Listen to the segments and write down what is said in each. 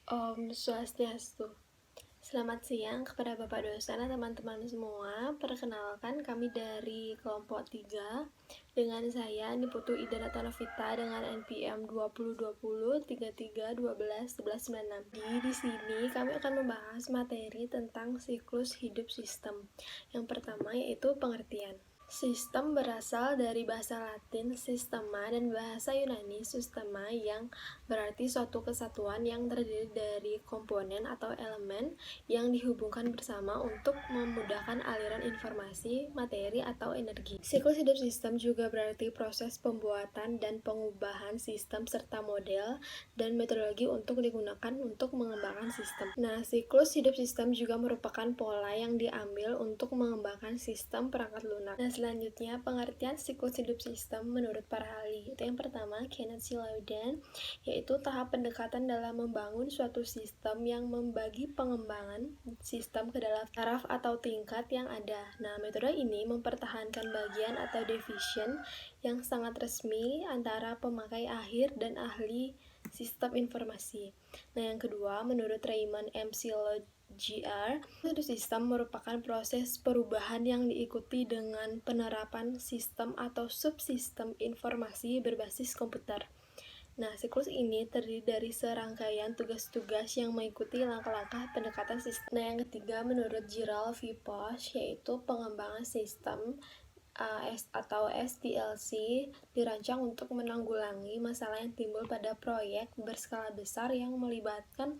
Om Swastiastu. Selamat siang kepada Bapak dosen dan teman-teman semua. Perkenalkan kami dari kelompok 3 dengan saya Niputu Ida Novita dengan NPM 2020 33 12 11 96. Di sini kami akan membahas materi tentang siklus hidup sistem. Yang pertama yaitu pengertian. Sistem berasal dari bahasa Latin sistema dan bahasa Yunani systema yang berarti suatu kesatuan yang terdiri dari komponen atau elemen yang dihubungkan bersama untuk memudahkan aliran informasi, materi, atau energi. Siklus hidup sistem juga berarti proses pembuatan dan pengubahan sistem serta model dan metodologi untuk digunakan untuk mengembangkan sistem. Nah, siklus hidup sistem juga merupakan pola yang diambil untuk mengembangkan sistem perangkat lunak. Nah, selanjutnya pengertian siklus hidup sistem menurut para ahli. Itu yang pertama, Kenneth C. Louden, yaitu tahap pendekatan dalam membangun suatu sistem yang membagi pengembangan sistem ke dalam taraf atau tingkat yang ada. Nah, metode ini mempertahankan bagian atau division yang sangat resmi antara pemakai akhir dan ahli sistem informasi. Nah, yang kedua, menurut Raymond M. GR, suatu sistem merupakan proses perubahan yang diikuti dengan penerapan sistem atau subsistem informasi berbasis komputer. Nah, siklus ini terdiri dari serangkaian tugas-tugas yang mengikuti langkah-langkah pendekatan sistem. Nah, yang ketiga, menurut Gerald V. Posh, yaitu pengembangan sistem atau SDLC dirancang untuk menanggulangi masalah yang timbul pada proyek berskala besar yang melibatkan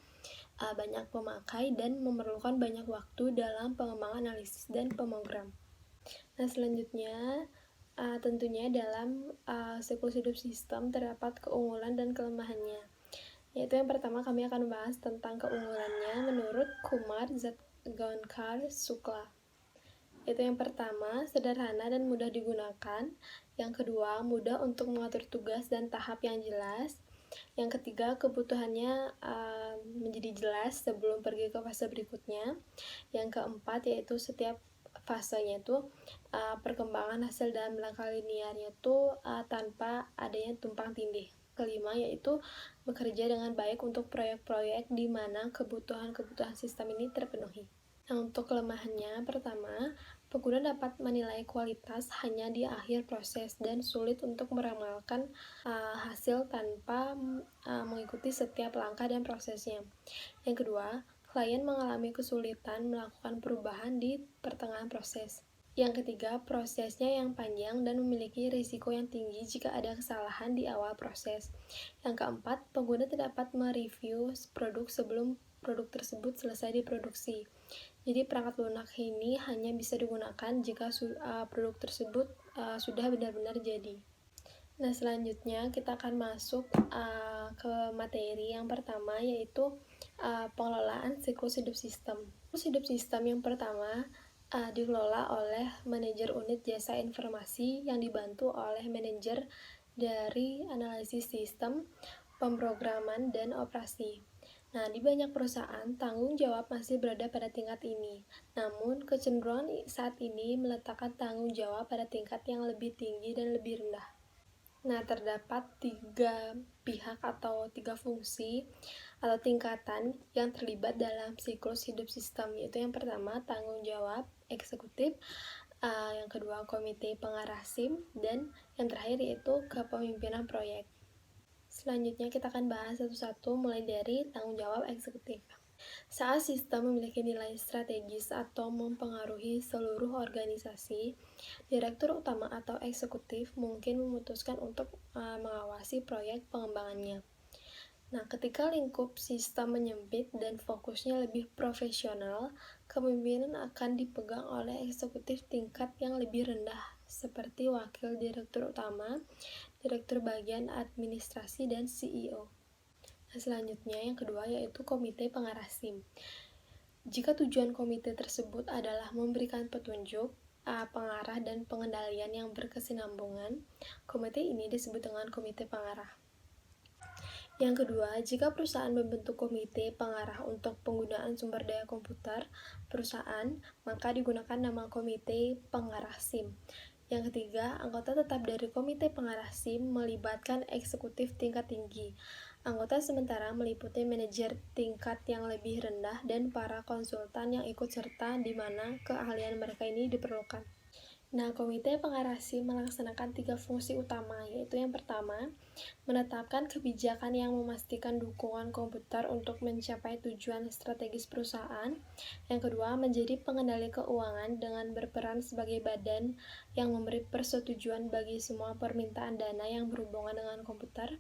banyak pemakai dan memerlukan banyak waktu dalam pengembangan analisis dan pemrogram. Nah, selanjutnya tentunya dalam siklus hidup sistem terdapat keunggulan dan kelemahannya. Yaitu yang pertama kami akan membahas tentang keunggulannya menurut Kumar Zatgaonkar Shukla. Itu yang pertama, sederhana dan mudah digunakan. Yang kedua, mudah untuk mengatur tugas dan tahap yang jelas. Yang ketiga, kebutuhannya menjadi jelas sebelum pergi ke fase berikutnya. Yang keempat, yaitu setiap fasenya itu perkembangan hasil dalam langkah linearnya itu tanpa adanya tumpang tindih. Kelima, yaitu bekerja dengan baik untuk proyek-proyek di mana kebutuhan-kebutuhan sistem ini terpenuhi. Nah, untuk kelemahannya, pertama, pengguna dapat menilai kualitas hanya di akhir proses dan sulit untuk meramalkan hasil tanpa mengikuti setiap langkah dan prosesnya. Yang kedua, klien mengalami kesulitan melakukan perubahan di pertengahan proses. Yang ketiga, prosesnya yang panjang dan memiliki risiko yang tinggi jika ada kesalahan di awal proses. Yang keempat, pengguna tidak dapat mereview produk sebelum produk tersebut selesai diproduksi. Jadi perangkat lunak ini hanya bisa digunakan jika produk tersebut sudah benar-benar jadi. Nah, selanjutnya kita akan masuk ke materi yang pertama, yaitu pengelolaan siklus hidup sistem. Siklus hidup sistem yang pertama dikelola oleh manajer unit jasa informasi yang dibantu oleh manajer dari analisis sistem, pemrograman, dan operasi. Nah, di banyak perusahaan, tanggung jawab masih berada pada tingkat ini. Namun, kecenderungan saat ini meletakkan tanggung jawab pada tingkat yang lebih tinggi dan lebih rendah. Nah, terdapat 3 pihak atau 3 fungsi atau tingkatan yang terlibat dalam siklus hidup sistem, yaitu yang pertama, tanggung jawab eksekutif, yang kedua, komite pengarah SIM, dan yang terakhir yaitu kepemimpinan proyek. Selanjutnya kita akan bahas satu-satu mulai dari tanggung jawab eksekutif. Saat sistem memiliki nilai strategis atau mempengaruhi seluruh organisasi, direktur utama atau eksekutif mungkin memutuskan untuk mengawasi proyek pengembangannya. Nah, ketika lingkup sistem menyempit dan fokusnya lebih profesional, kepemimpinan akan dipegang oleh eksekutif tingkat yang lebih rendah, seperti wakil direktur utama, direktur bagian administrasi, dan CEO. Nah, selanjutnya yang kedua yaitu komite pengarah SIM. Jika tujuan komite tersebut adalah memberikan petunjuk, pengarah, dan pengendalian yang berkesinambungan, komite ini disebut dengan komite pengarah. Yang kedua, jika perusahaan membentuk komite pengarah untuk penggunaan sumber daya komputer perusahaan, maka digunakan nama komite pengarah SIM. Yang ketiga, anggota tetap dari komite pengarah SIM melibatkan eksekutif tingkat tinggi Anggota sementara meliputi manajer tingkat yang lebih rendah dan para konsultan yang ikut serta di mana keahlian mereka ini diperlukan. Nah, komite pengarah SIM melaksanakan 3 fungsi utama, yaitu yang pertama, menetapkan kebijakan yang memastikan dukungan komputer untuk mencapai tujuan strategis perusahaan. Yang kedua, menjadi pengendali keuangan dengan berperan sebagai badan yang memberi persetujuan bagi semua permintaan dana yang berhubungan dengan komputer.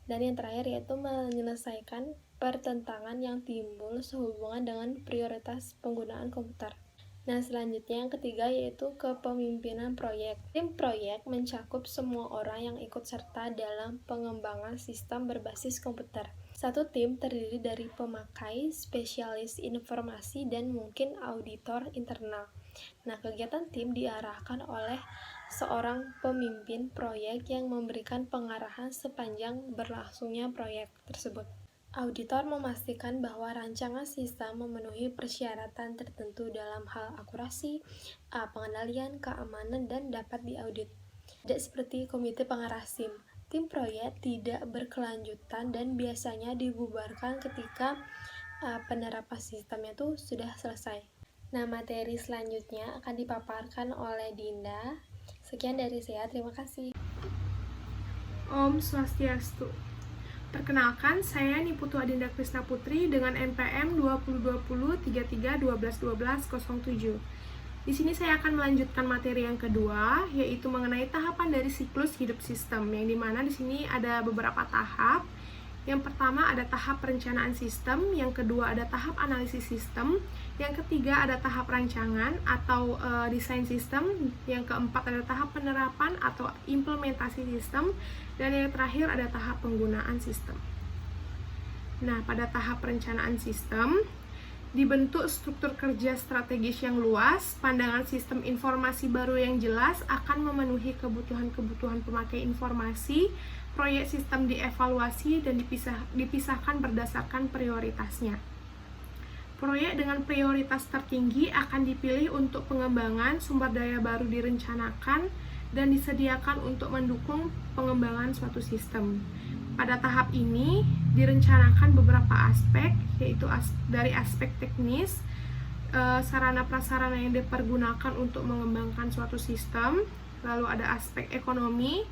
Dan yang terakhir yaitu menyelesaikan pertentangan yang timbul sehubungan dengan prioritas penggunaan komputer. Nah, selanjutnya yang ketiga yaitu kepemimpinan proyek. Tim proyek mencakup semua orang yang ikut serta dalam pengembangan sistem berbasis komputer. Satu tim terdiri dari pemakai, spesialis informasi, dan mungkin auditor internal. Nah, kegiatan tim diarahkan oleh seorang pemimpin proyek yang memberikan pengarahan sepanjang berlangsungnya proyek tersebut. Auditor memastikan bahwa rancangan sistem memenuhi persyaratan tertentu dalam hal akurasi, pengendalian, keamanan, dan dapat diaudit. Tidak seperti komite pengarah SIM, tim proyek tidak berkelanjutan dan biasanya dibubarkan ketika penerapan sistemnya itu sudah selesai. Nah, materi selanjutnya akan dipaparkan oleh Dinda. Sekian dari saya, terima kasih. Om Swastiastu. Perkenalkan, saya Niputu Adinda Krisna Putri dengan NPM 2020-33-12-12-07. Di sini saya akan melanjutkan materi yang kedua, yaitu mengenai tahapan dari siklus hidup sistem, yang dimana di sini ada beberapa tahap. Yang pertama ada tahap perencanaan sistem, yang kedua ada tahap analisis sistem, yang ketiga ada tahap rancangan atau desain sistem, yang keempat ada tahap penerapan atau implementasi sistem, dan yang terakhir ada tahap penggunaan sistem. Nah, pada tahap perencanaan sistem, dibentuk struktur kerja strategis yang luas, pandangan sistem informasi baru yang jelas akan memenuhi kebutuhan-kebutuhan pemakai informasi, proyek sistem dievaluasi dan dipisahkan berdasarkan prioritasnya. Proyek dengan prioritas tertinggi akan dipilih untuk pengembangan, sumber daya baru direncanakan, dan disediakan untuk mendukung pengembangan suatu sistem. Pada tahap ini direncanakan beberapa aspek, yaitu dari aspek teknis, sarana prasarana yang dipergunakan untuk mengembangkan suatu sistem, lalu ada aspek ekonomi,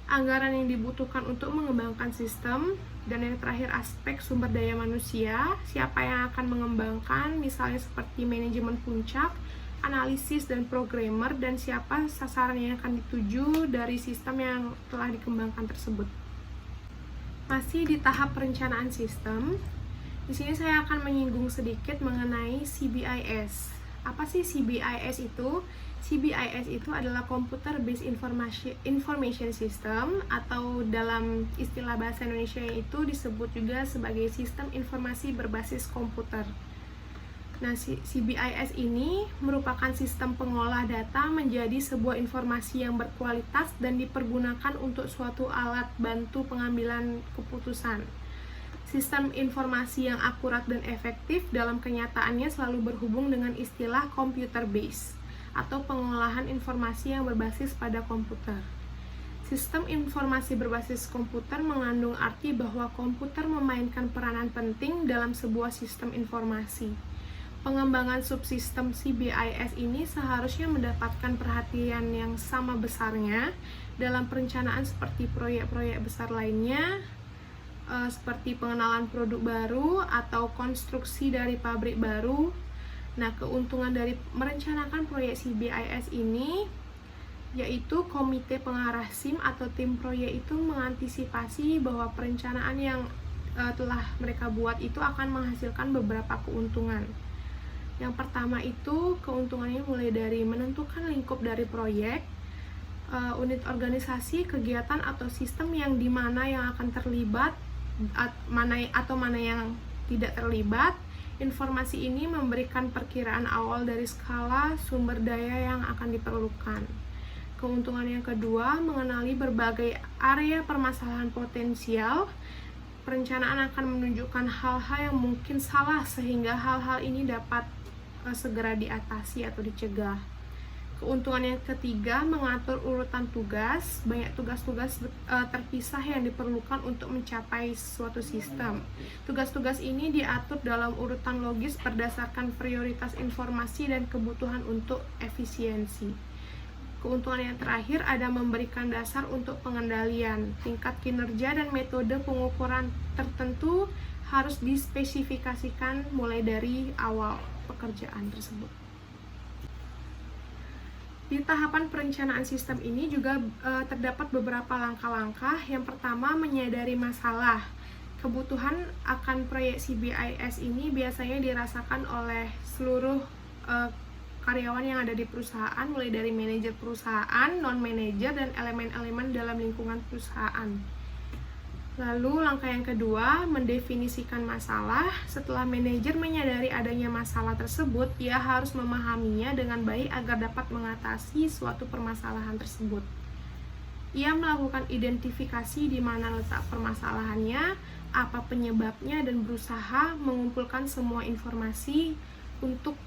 anggaran yang dibutuhkan untuk mengembangkan sistem, dan yang terakhir aspek sumber daya manusia, siapa yang akan mengembangkan, misalnya seperti manajemen puncak, analisis dan programmer, dan siapa sasaran yang akan dituju dari sistem yang telah dikembangkan tersebut. Masih di tahap perencanaan sistem, di sini saya akan menyinggung sedikit mengenai CBIS. Apa sih CBIS itu? CBIS itu adalah Computer Based Information System, atau dalam istilah bahasa Indonesia itu disebut juga sebagai sistem informasi berbasis komputer. Nah, CBIS ini merupakan sistem pengolah data menjadi sebuah informasi yang berkualitas dan dipergunakan untuk suatu alat bantu pengambilan keputusan. Sistem informasi yang akurat dan efektif dalam kenyataannya selalu berhubung dengan istilah computer based atau pengolahan informasi yang berbasis pada komputer. Sistem informasi berbasis komputer mengandung arti bahwa komputer memainkan peranan penting dalam sebuah sistem informasi. Pengembangan subsistem CBIS ini seharusnya mendapatkan perhatian yang sama besarnya dalam perencanaan seperti proyek-proyek besar lainnya, seperti pengenalan produk baru atau konstruksi dari pabrik baru. Nah, keuntungan dari merencanakan proyek CBIS ini yaitu komite pengarah SIM atau tim proyek itu mengantisipasi bahwa perencanaan yang telah mereka buat itu akan menghasilkan beberapa keuntungan. Yang pertama itu keuntungannya mulai dari menentukan lingkup dari proyek, unit organisasi, kegiatan atau sistem yang dimana yang akan terlibat, mana yang tidak terlibat. Informasi ini memberikan perkiraan awal dari skala sumber daya yang akan diperlukan. Keuntungan yang kedua, mengenali berbagai area permasalahan potensial. Perencanaan akan menunjukkan hal-hal yang mungkin salah sehingga hal-hal ini dapat segera diatasi atau dicegah. Keuntungan yang ketiga, mengatur urutan tugas. Banyak tugas-tugas terpisah yang diperlukan untuk mencapai suatu sistem. Tugas-tugas ini diatur dalam urutan logis berdasarkan prioritas informasi dan kebutuhan untuk efisiensi. Keuntungan yang terakhir ada memberikan dasar untuk pengendalian. Tingkat kinerja dan metode pengukuran tertentu harus dispesifikasikan mulai dari awal pekerjaan tersebut. Di tahapan perencanaan sistem ini juga terdapat beberapa langkah-langkah. Yang pertama, menyadari masalah. Kebutuhan akan proyeksi BIS ini biasanya dirasakan oleh seluruh karyawan yang ada di perusahaan, mulai dari manajer perusahaan, non-manajer, dan elemen-elemen dalam lingkungan perusahaan. Lalu langkah yang kedua, mendefinisikan masalah. Setelah manajer menyadari adanya masalah tersebut, ia harus memahaminya dengan baik agar dapat mengatasi suatu permasalahan tersebut. Ia melakukan identifikasi di mana letak permasalahannya, apa penyebabnya, dan berusaha mengumpulkan semua informasi untuk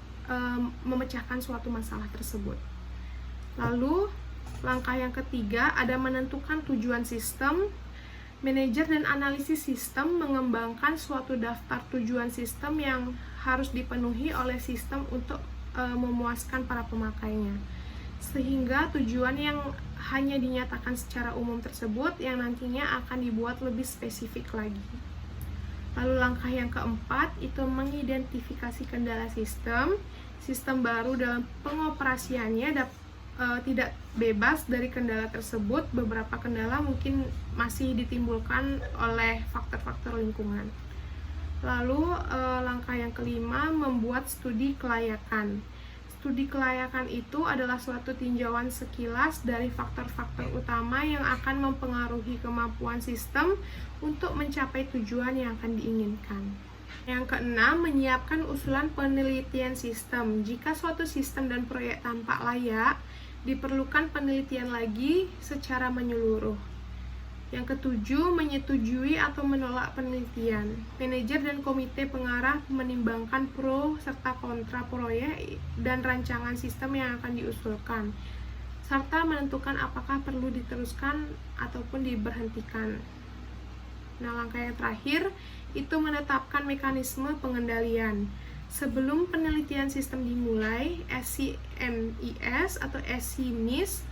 memecahkan suatu masalah tersebut. Lalu langkah yang ketiga ada menentukan tujuan sistem. Manajer dan analisis sistem mengembangkan suatu daftar tujuan sistem yang harus dipenuhi oleh sistem untuk memuaskan para pemakainya, sehingga tujuan yang hanya dinyatakan secara umum tersebut yang nantinya akan dibuat lebih spesifik lagi. Lalu langkah yang keempat itu mengidentifikasi kendala sistem. Sistem baru dalam pengoperasiannya tidak bebas dari kendala tersebut. Beberapa kendala mungkin masih ditimbulkan oleh faktor-faktor lingkungan. Lalu langkah yang kelima, membuat studi kelayakan. Studi kelayakan itu adalah suatu tinjauan sekilas dari faktor-faktor utama yang akan mempengaruhi kemampuan sistem untuk mencapai tujuan yang akan diinginkan. Yang keenam, menyiapkan usulan penelitian sistem. Jika suatu sistem dan proyek tampak layak, diperlukan penelitian lagi secara menyeluruh. Yang ketujuh, menyetujui atau menolak penelitian. Manajer dan komite pengarah menimbangkan pro serta kontra proyek dan rancangan sistem yang akan diusulkan, serta menentukan apakah perlu diteruskan ataupun diberhentikan. Nah, langkah yang terakhir itu menetapkan mekanisme pengendalian. Sebelum penelitian sistem dimulai, SCMIS atau SCMIS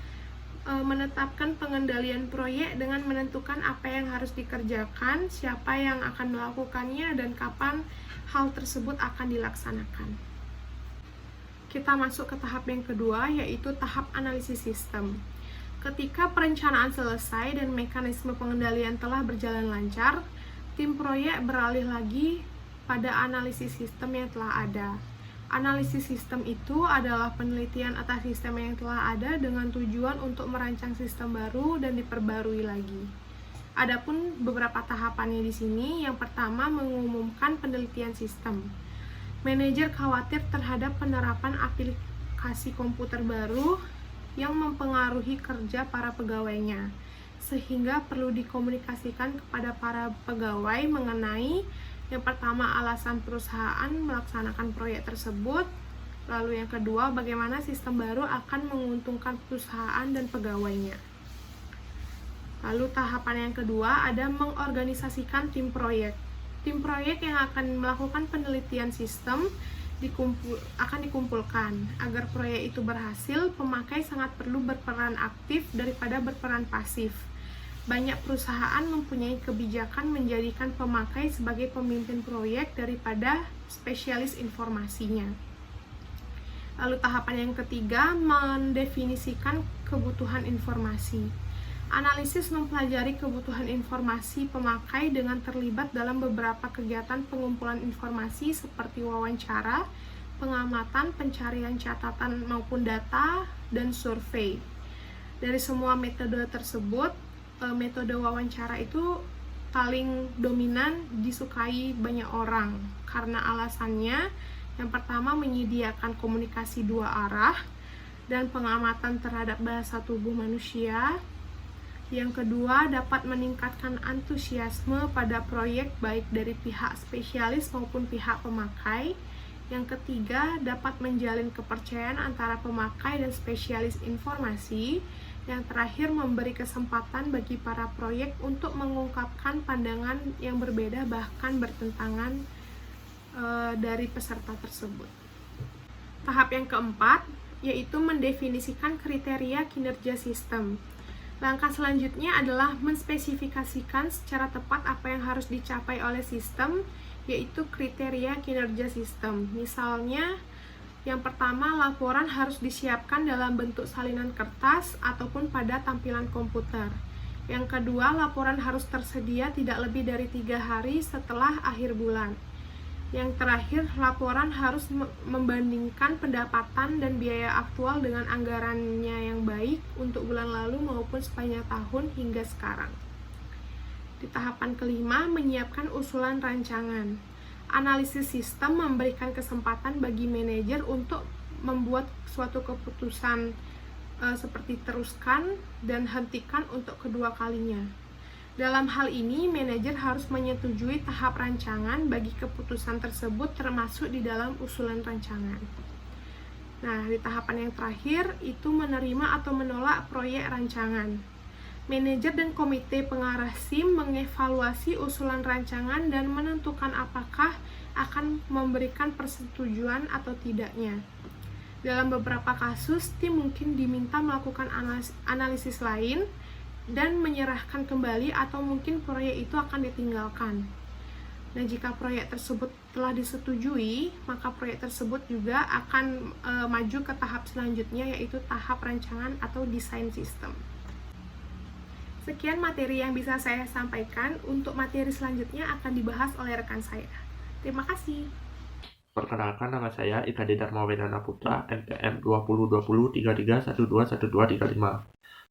menetapkan pengendalian proyek dengan menentukan apa yang harus dikerjakan, siapa yang akan melakukannya, dan kapan hal tersebut akan dilaksanakan. Kita masuk ke tahap yang kedua, yaitu tahap analisis sistem. Ketika perencanaan selesai dan mekanisme pengendalian telah berjalan lancar, tim proyek beralih lagi pada analisis sistem yang telah ada. Analisis sistem itu adalah penelitian atas sistem yang telah ada dengan tujuan untuk merancang sistem baru dan diperbarui lagi. Adapun beberapa tahapannya di sini, yang pertama mengumumkan penelitian sistem. Manajer khawatir terhadap penerapan aplikasi komputer baru yang mempengaruhi kerja para pegawainya, sehingga perlu dikomunikasikan kepada para pegawai mengenai yang pertama, alasan perusahaan melaksanakan proyek tersebut. Lalu yang kedua, bagaimana sistem baru akan menguntungkan perusahaan dan pegawainya. Lalu tahapan yang kedua, ada mengorganisasikan tim proyek. Tim proyek yang akan melakukan penelitian sistem akan dikumpulkan. Agar proyek itu berhasil, pemakai sangat perlu berperan aktif daripada berperan pasif. Banyak perusahaan mempunyai kebijakan menjadikan pemakai sebagai pemimpin proyek daripada spesialis informasinya. Lalu tahapan yang ketiga, mendefinisikan kebutuhan informasi. Analisis mempelajari kebutuhan informasi pemakai dengan terlibat dalam beberapa kegiatan pengumpulan informasi seperti wawancara, pengamatan, pencarian catatan maupun data, dan survei. Dari semua metode tersebut, metode wawancara itu paling dominan disukai banyak orang karena alasannya yang pertama menyediakan komunikasi dua arah dan pengamatan terhadap bahasa tubuh manusia. Yang kedua, dapat meningkatkan antusiasme pada proyek baik dari pihak spesialis maupun pihak pemakai. Yang ketiga, dapat menjalin kepercayaan antara pemakai dan spesialis informasi. Yang terakhir, memberi kesempatan bagi para proyek untuk mengungkapkan pandangan yang berbeda bahkan bertentangan dari peserta tersebut. Tahap yang keempat, yaitu mendefinisikan kriteria kinerja sistem. Langkah selanjutnya adalah menspesifikasikan secara tepat apa yang harus dicapai oleh sistem, yaitu kriteria kinerja sistem. Misalnya, yang pertama, laporan harus disiapkan dalam bentuk salinan kertas ataupun pada tampilan komputer. Yang kedua, laporan harus tersedia tidak lebih dari 3 hari setelah akhir bulan. Yang terakhir, laporan harus membandingkan pendapatan dan biaya aktual dengan anggarannya yang baik untuk bulan lalu maupun sepanjang tahun hingga sekarang. Di tahapan kelima, menyiapkan usulan rancangan. Analisis sistem memberikan kesempatan bagi manajer untuk membuat suatu keputusan seperti teruskan dan hentikan untuk kedua kalinya. Dalam hal ini, manajer harus menyetujui tahap rancangan bagi keputusan tersebut termasuk di dalam usulan rancangan. Nah, di tahapan yang terakhir, itu menerima atau menolak proyek rancangan. Manajer dan komite pengarah SIM mengevaluasi usulan rancangan dan menentukan apakah akan memberikan persetujuan atau tidaknya. Dalam beberapa kasus, tim mungkin diminta melakukan analisis lain dan menyerahkan kembali atau mungkin proyek itu akan ditinggalkan. Nah, jika proyek tersebut telah disetujui, maka proyek tersebut juga akan maju ke tahap selanjutnya, yaitu tahap rancangan atau desain sistem. Sekian materi yang bisa saya sampaikan. Untuk materi selanjutnya akan dibahas oleh rekan saya. Terima kasih. Perkenalkan, nama saya Ika Dharma Wedana Putra, NPM 2020-33121235.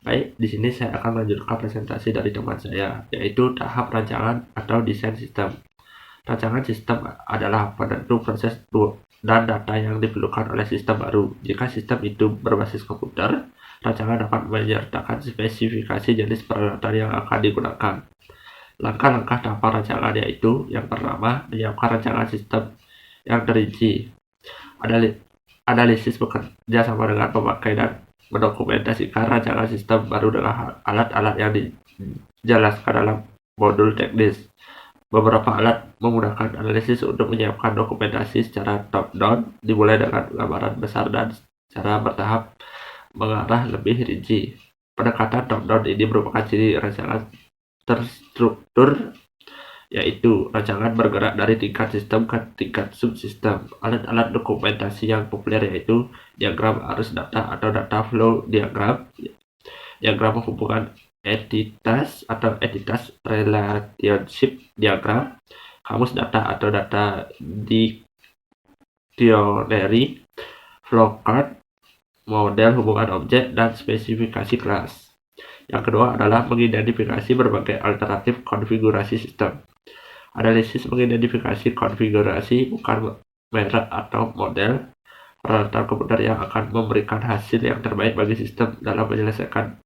Baik, di sini saya akan melanjutkan presentasi dari teman saya, yaitu tahap rancangan atau desain sistem. Rancangan sistem adalah penentu proses dan data yang diperlukan oleh sistem baru. Jika sistem itu berbasis komputer, rancangan dapat menyertakan spesifikasi jenis peralatan yang akan digunakan. Langkah-langkah tahapan rancangan yaitu, yang pertama, menyiapkan rancangan sistem yang terinci. Analisis bekerja sama dengan pemakai dan mendokumentasikan rancangan sistem baru dengan alat-alat yang dijelaskan dalam modul teknis. Beberapa alat menggunakan analisis untuk menyiapkan dokumentasi secara top-down, dimulai dengan gambaran besar dan secara bertahap mengarah lebih rinci. Pendekatan top-down ini merupakan ciri rancangan terstruktur, yaitu rancangan bergerak dari tingkat sistem ke tingkat subsistem. Alat-alat dokumentasi yang populer yaitu diagram arus data atau data flow diagram, diagram hubungan entitas atau entitas relationship diagram, kamus data atau data dictionary, flowchart, model hubungan objek, dan spesifikasi kelas. Yang kedua adalah mengidentifikasi berbagai alternatif konfigurasi sistem. Analisis mengidentifikasi konfigurasi bukan merek atau model peralatan komputer yang akan memberikan hasil yang terbaik bagi sistem dalam menyelesaikan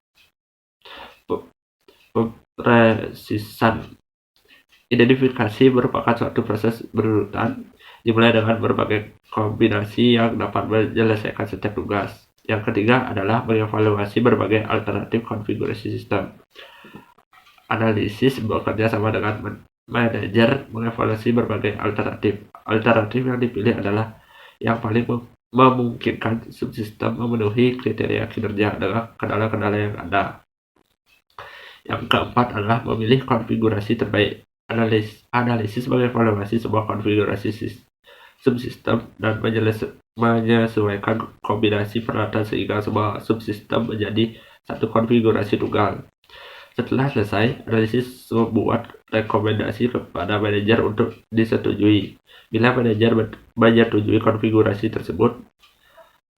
presisan. Identifikasi merupakan suatu proses berurutan, dimulai dengan berbagai kombinasi yang dapat menyelesaikan setiap tugas. Yang ketiga adalah mengevaluasi berbagai alternatif konfigurasi sistem. Analisis bekerja sama dengan manajer mengevaluasi berbagai alternatif. Alternatif yang dipilih adalah yang paling memungkinkan subsistem memenuhi kriteria kinerja dengan kendala-kendala yang ada. Yang keempat adalah memilih konfigurasi terbaik. Analisis mengevaluasi sebuah konfigurasi subsistem dan menyesuaikan kombinasi peralatan sehingga sebuah subsistem menjadi satu konfigurasi tunggal. Setelah selesai, analisis membuat rekomendasi kepada manajer untuk disetujui. Bila manajer menyetujui konfigurasi tersebut,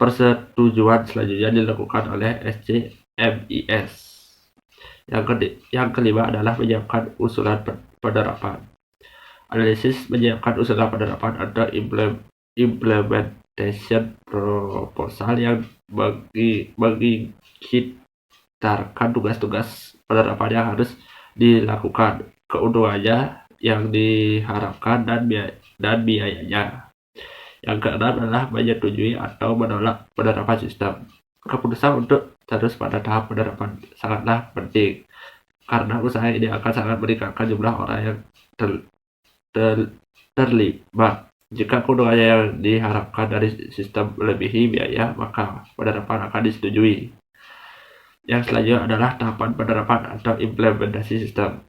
persetujuan selanjutnya dilakukan oleh SCMIS. Yang kelima adalah menyiapkan usulan penerapan. Analisis menyiapkan usulan penerapan atau implementation proposal yang mengitarkan tugas-tugas penerapan yang harus dilakukan, keuntungannya yang diharapkan, dan biayanya. Yang keenam adalah menyetujui atau menolak penerapan sistem. Keputusan untuk terus pada tahap penerapan sangatlah penting, karena usaha ini akan sangat meningkatkan jumlah orang yang terlibat. Jika keuntungannya yang diharapkan dari sistem melebihi biaya, maka penerapan akan disetujui. Yang selanjutnya adalah tahapan penerapan atau implementasi sistem.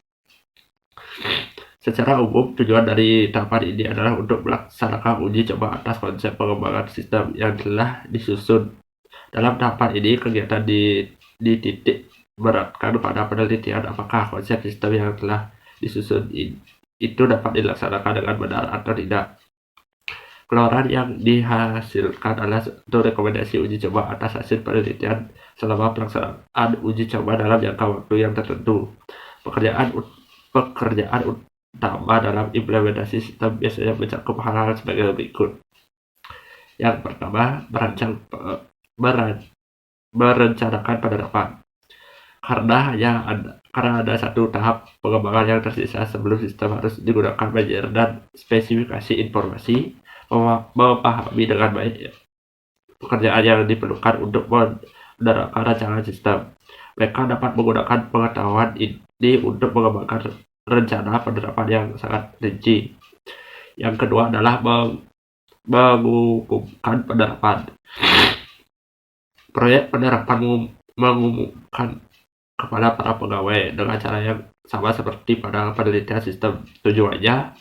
Secara umum, tujuan dari tahapan ini adalah untuk melaksanakan uji coba atas konsep pengembangan sistem yang telah disusun. Dalam tahapan ini, kegiatan dititik beratkan pada penelitian apakah konsep sistem yang telah disusun itu dapat dilaksanakan dengan benar atau tidak. Keluaran yang dihasilkan adalah satu rekomendasi uji coba atas hasil penelitian selama pelaksanaan uji coba dalam jangka waktu yang tertentu. Pekerjaan utama dalam implementasi sistem biasanya mencakup hal-hal sebagai berikut. Yang pertama, merencanakan penerapan. Karena ada satu tahap pengembangan yang tersisa sebelum sistem harus digunakan manajer dan spesifikasi informasi, memahami dengan baik pekerjaan yang diperlukan untuk menerapkan rancangan sistem. Mereka dapat menggunakan pengetahuan ini untuk mengembangkan rencana penerapan yang sangat rinci. Yang kedua adalah mengumumkan penerapan. Proyek penerapan mengumumkan kepada para pegawai dengan cara yang sama seperti pada penelitian sistem. Tujuannya,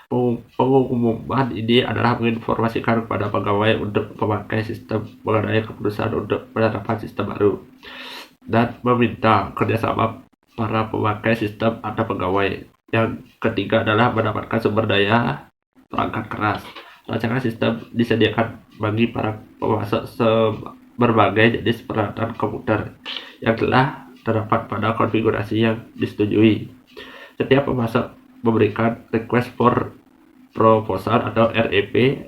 pengumuman ini adalah menginformasikan kepada pegawai untuk memakai sistem mengenai keputusan untuk penerapan sistem baru, dan meminta kerjasama para pemakai sistem atau pegawai. Yang ketiga adalah mendapatkan sumber daya perangkat keras. Rancangan sistem disediakan bagi para pemasok berbagai jenis peralatan komputer yang telah terdapat pada konfigurasi yang disetujui. Setiap pemasok memberikan request for proposal atau REP.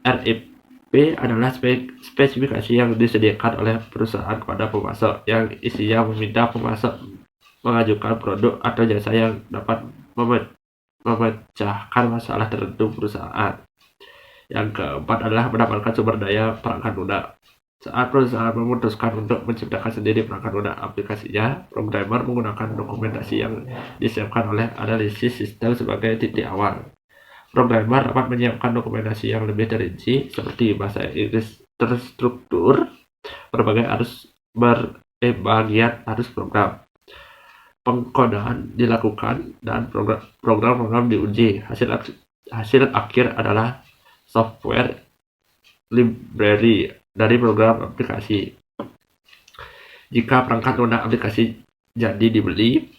REP adalah spesifikasi yang disediakan oleh perusahaan kepada pemasok, yang isinya meminta pemasok mengajukan produk atau jasa yang dapat memecahkan masalah tertentu perusahaan. Yang keempat adalah mendapatkan sumber daya perangkat lunak. Saat perusahaan memutuskan untuk menciptakan sendiri perangkat lunak aplikasinya, programmer menggunakan dokumentasi yang disiapkan oleh analisis sistem sebagai titik awal. Programmer dapat menyiapkan dokumentasi yang lebih terinci seperti bahasa Inggris terstruktur, berbagai bagian arus program. Pengkodaan dilakukan dan program diuji. Hasil akhir adalah software library dari program aplikasi. Jika perangkat lunak aplikasi jadi dibeli,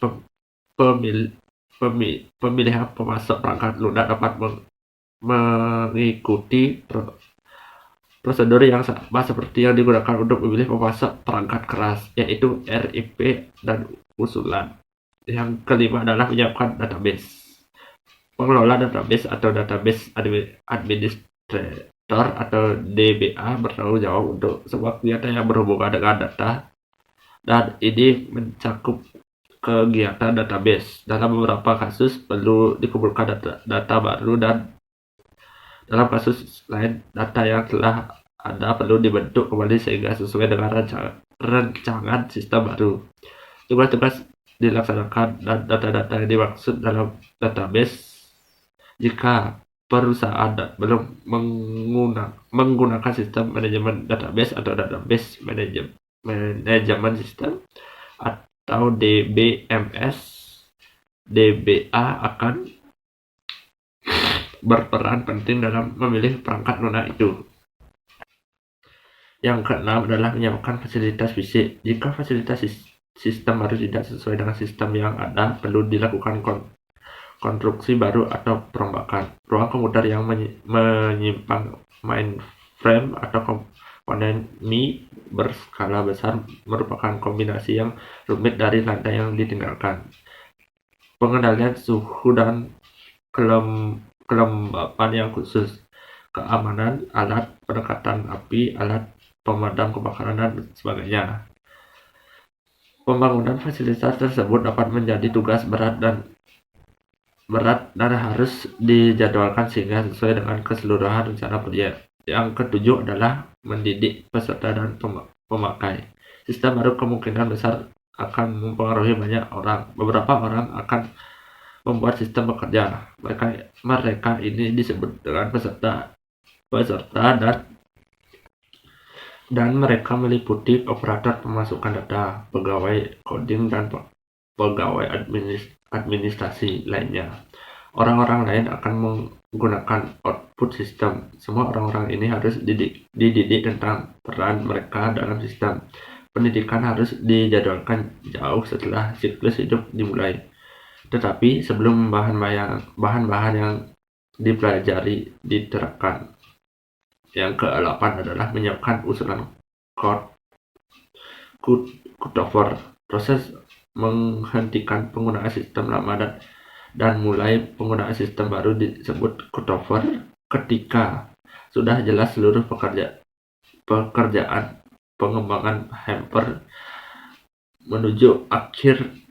pemilihan pemasok perangkat lunak dapat mengikuti prosedur yang sama seperti yang digunakan untuk memilih pemasok perangkat keras, yaitu RIP dan usulan. Yang kelima adalah menyiapkan database. Pengelola database atau database administrator atau DBA bertanggung jawab untuk semua kegiatan yang berhubungan dengan data, dan ini mencakup kegiatan database. Dalam beberapa kasus perlu dikumpulkan data baru, dan dalam kasus lain data yang telah ada perlu dibentuk kembali sehingga sesuai dengan rancangan sistem baru. Tugas-tugas dilaksanakan dan data-data yang dimaksud dalam database. Jika perusahaan belum menggunakan sistem manajemen database atau database manajemen sistem atau DBMS, DBA akan berperan penting dalam memilih perangkat lunak itu. Yang keenam adalah menyiapkan fasilitas fisik. Jika fasilitas sistem baru tidak sesuai dengan sistem yang ada, perlu dilakukan konstruksi baru atau perombakan. Ruang komputer yang menyimpang mainframe atau komponen MI berskala besar merupakan kombinasi yang rumit dari lantai yang ditinggalkan. Pengendalian suhu dan kelembapan yang khusus, keamanan alat pendekatan api, alat pemadam kebakaran, dan sebagainya. Pembangunan fasilitas tersebut dapat menjadi tugas berat dan berat dan harus dijadwalkan sehingga sesuai dengan keseluruhan rencana proyek. Yang ketujuh adalah mendidik peserta dan pemakai. Sistem baru kemungkinan besar akan mempengaruhi banyak orang. Beberapa orang akan membuat sistem bekerja. Mereka ini disebut dengan peserta dan mereka meliputi operator pemasukan data, pegawai coding, dan pegawai administrasi lainnya. Orang-orang lain akan menggunakan output sistem. Semua orang-orang ini harus dididik tentang peran mereka dalam sistem. Pendidikan harus dijadwalkan jauh setelah siklus hidup dimulai. Tetapi sebelum bahan-bahan yang dipelajari diterapkan. Yang ke-8 adalah menyiapkan usulan cutover. Proses menghentikan penggunaan sistem lama dan mulai penggunaan sistem baru disebut cutover ketika sudah jelas seluruh pekerjaan pengembangan hamper menuju akhir.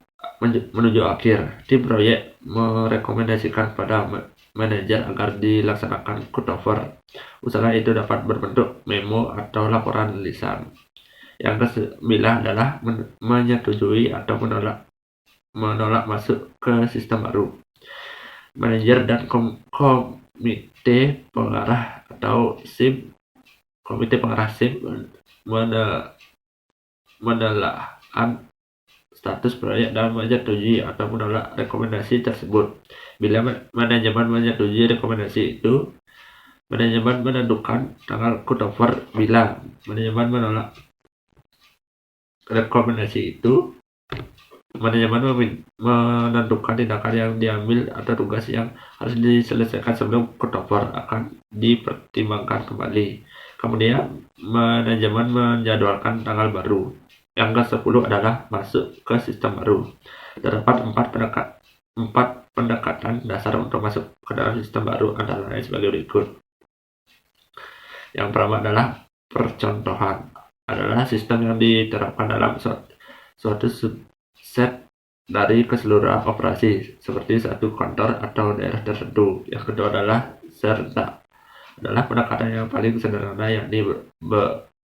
Tim proyek merekomendasikan pada manajer agar dilaksanakan cutover. Usaha itu dapat berbentuk memo atau laporan lisan. Yang ke-9 adalah menyetujui atau menolak masuk ke sistem baru. Manajer dan komite pengarah atau SIM menelaah status proyek dan menyetujui atau menolak rekomendasi tersebut. Bila manajemen menyetujui rekomendasi itu, manajemen menentukan tanggal cutover. Bila manajemen menolak rekomendasi itu, manajemen menentukan tindakan yang diambil atau tugas yang harus diselesaikan sebelum cutover akan dipertimbangkan kembali. Kemudian manajemen menjadwalkan tanggal baru. Yang ke-10 adalah masuk ke sistem baru. Terdapat 4 pendekatan dasar untuk masuk ke dalam sistem baru, antara lain sebagai berikut. Yang pertama adalah percontohan. Adalah sistem yang diterapkan dalam suatu subset dari keseluruhan operasi, seperti satu kantor atau daerah tertentu. Yang kedua adalah serentak. Adalah pendekatan yang paling sederhana, yakni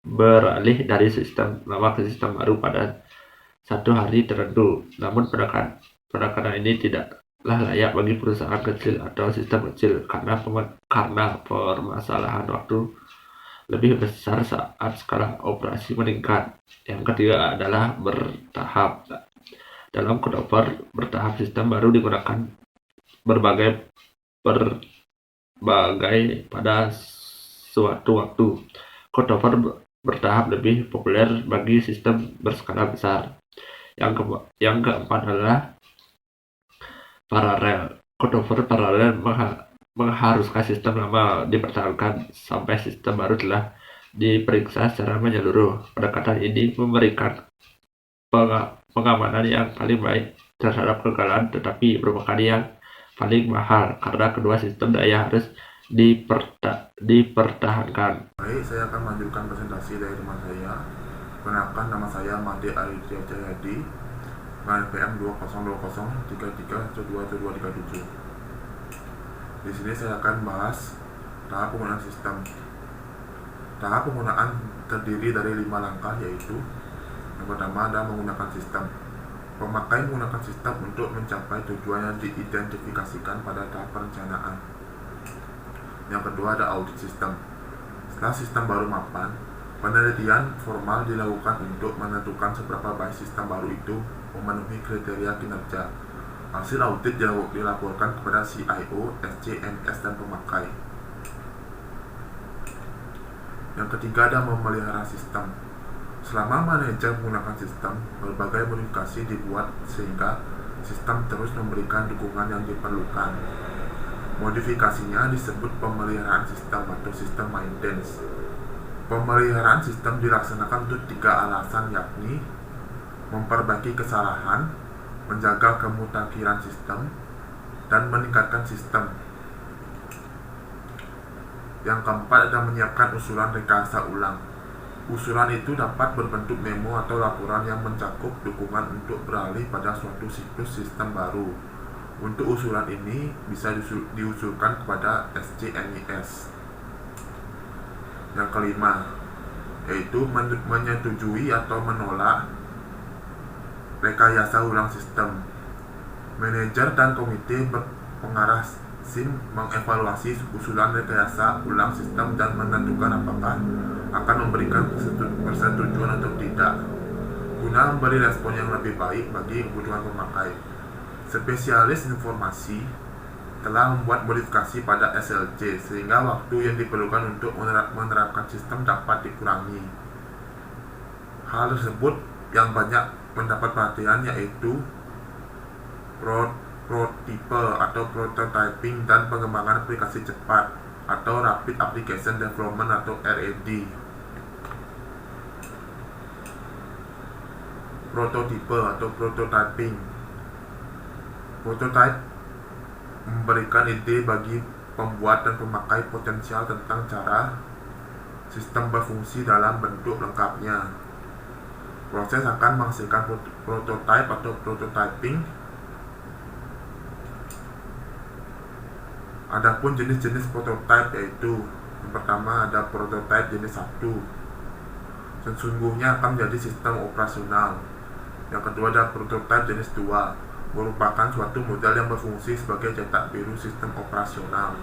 beralih dari sistem lama ke sistem baru pada satu hari tertentu. Namun pendekatan ini tidaklah layak bagi perusahaan kecil atau sistem kecil karena permasalahan waktu lebih besar saat skala operasi meningkat. Yang ketiga adalah bertahap. Dalam cutover bertahap, sistem baru digunakan berbagai pada suatu waktu. Cutover bertahap lebih populer bagi sistem berskala besar. Yang keempat adalah paralel. Cutover paralel mengharuskan sistem lama dipertahankan sampai sistem baru telah diperiksa secara menyeluruh. Pendekatan ini memberikan pengamanan yang paling baik terhadap kegagalan, tetapi merupakan yang paling mahal karena kedua sistem daya harus dipertahankan. Baik, saya akan melanjutkan presentasi dari teman saya. Perkenalkan, nama saya Made Aritya Jayadi, NPM 202033727237. Di sini saya akan bahas tahap penggunaan sistem. Tahap penggunaan terdiri dari 5 langkah, yaitu yang pertama adalah menggunakan sistem. Pemakai menggunakan sistem untuk mencapai tujuan yang diidentifikasikan pada tahap perencanaan. Yang kedua ada audit sistem. Setelah sistem baru mapan, penelitian formal dilakukan untuk menentukan seberapa baik sistem baru itu memenuhi kriteria kinerja. Hasil audit dilaporkan kepada CIO, SCMS, dan pemakai. Yang ketiga ada memelihara sistem. Selama manajer menggunakan sistem, berbagai modifikasi dibuat sehingga sistem terus memberikan dukungan yang diperlukan. Modifikasinya disebut pemeliharaan sistem atau sistem maintenance. Pemeliharaan sistem dilaksanakan untuk 3 alasan, yakni memperbaiki kesalahan, menjaga kemutakhiran sistem, dan meningkatkan sistem. Yang keempat adalah menyiapkan usulan rekayasa ulang. Usulan itu dapat berbentuk memo atau laporan yang mencakup dukungan untuk beralih pada suatu siklus sistem baru. Untuk usulan ini bisa diusulkan kepada SCNIS. Yang kelima, yaitu menyetujui atau menolak rekayasa ulang sistem. Manajer dan komite pengarah SIM mengevaluasi usulan rekayasa ulang sistem dan menentukan apakah akan memberikan persetujuan atau tidak, guna memberi respon yang lebih baik bagi kebutuhan pemakai. Spesialis informasi telah membuat modifikasi pada SLC sehingga waktu yang diperlukan untuk menerapkan sistem dapat dikurangi. Hal tersebut yang banyak mendapat perhatian yaitu prototipe atau prototyping dan pengembangan aplikasi cepat atau Rapid Application Development atau RAD. Prototipe atau prototyping. Prototype memberikan ide bagi pembuat dan pemakai potensial tentang cara sistem berfungsi dalam bentuk lengkapnya. Proses akan menghasilkan prototype atau prototyping. Adapun jenis-jenis prototype yaitu yang pertama ada prototype jenis 1, sesungguhnya akan menjadi sistem operasional. Yang kedua ada prototype jenis 2, merupakan suatu model yang berfungsi sebagai cetak biru sistem operasional.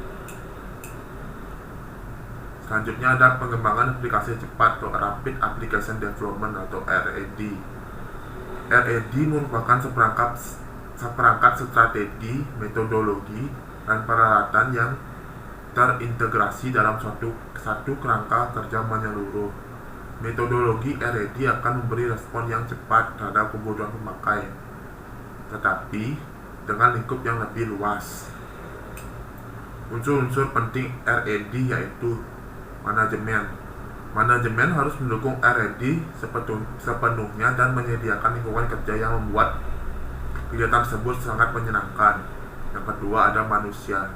Selanjutnya ada pengembangan aplikasi cepat atau Rapid Application Development atau RAD. RAD merupakan seperangkat strategi, metodologi, dan peralatan yang terintegrasi dalam satu kerangka kerja menyeluruh. Metodologi RAD akan memberi respon yang cepat terhadap kebutuhan pemakai, tetapi dengan lingkup yang lebih luas. Unsur-unsur penting RAD yaitu manajemen. Manajemen harus mendukung RAD sepenuhnya dan menyediakan lingkungan kerja yang membuat kegiatan tersebut sangat menyenangkan. Yang kedua ada manusia.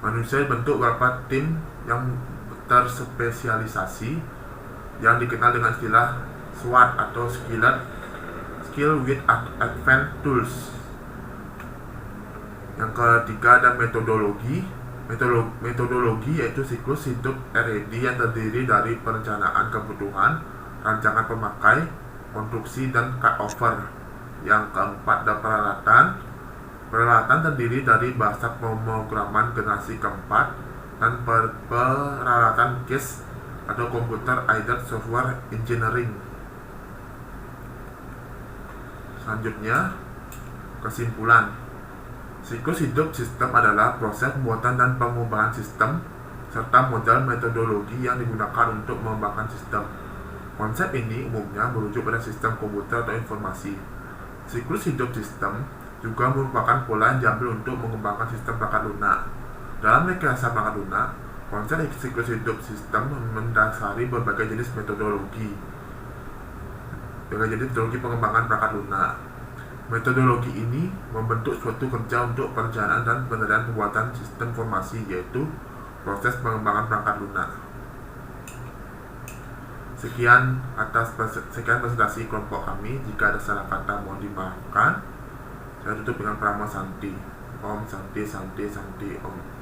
Manusia dibentuk beberapa tim yang terspesialisasi yang dikenal dengan istilah SWAT atau Skill with Advanced Tools. Yang ketiga ada metodologi. Metodologi yaitu siklus hidup RAD yang terdiri dari perencanaan kebutuhan, rancangan pemakai, konstruksi, dan cut-over. Yang keempat ada peralatan. Peralatan terdiri dari bahasa pemrograman generasi keempat dan peralatan CASE atau Computer Aided Software Engineering. Selanjutnya, kesimpulan. Siklus hidup sistem adalah proses pembuatan dan pengubahan sistem serta model metodologi yang digunakan untuk mengembangkan sistem. Konsep ini umumnya merujuk pada sistem komputer atau informasi. Siklus hidup sistem juga merupakan pola yang diambil untuk mengembangkan sistem perangkat lunak. Dalam rekayasa perangkat lunak, konsep siklus hidup sistem mendasari berbagai jenis metodologi pengembangan perangkat lunak. Metodologi ini membentuk suatu kerja untuk perencanaan dan penilaian pembuatan sistem informasi, yaitu proses pengembangan perangkat lunak. Sekian presentasi kelompok kami. Jika ada salah kata mohon dimaafkan. Saya tutup dengan pranama Santi. Om Santi Santi Santi Om.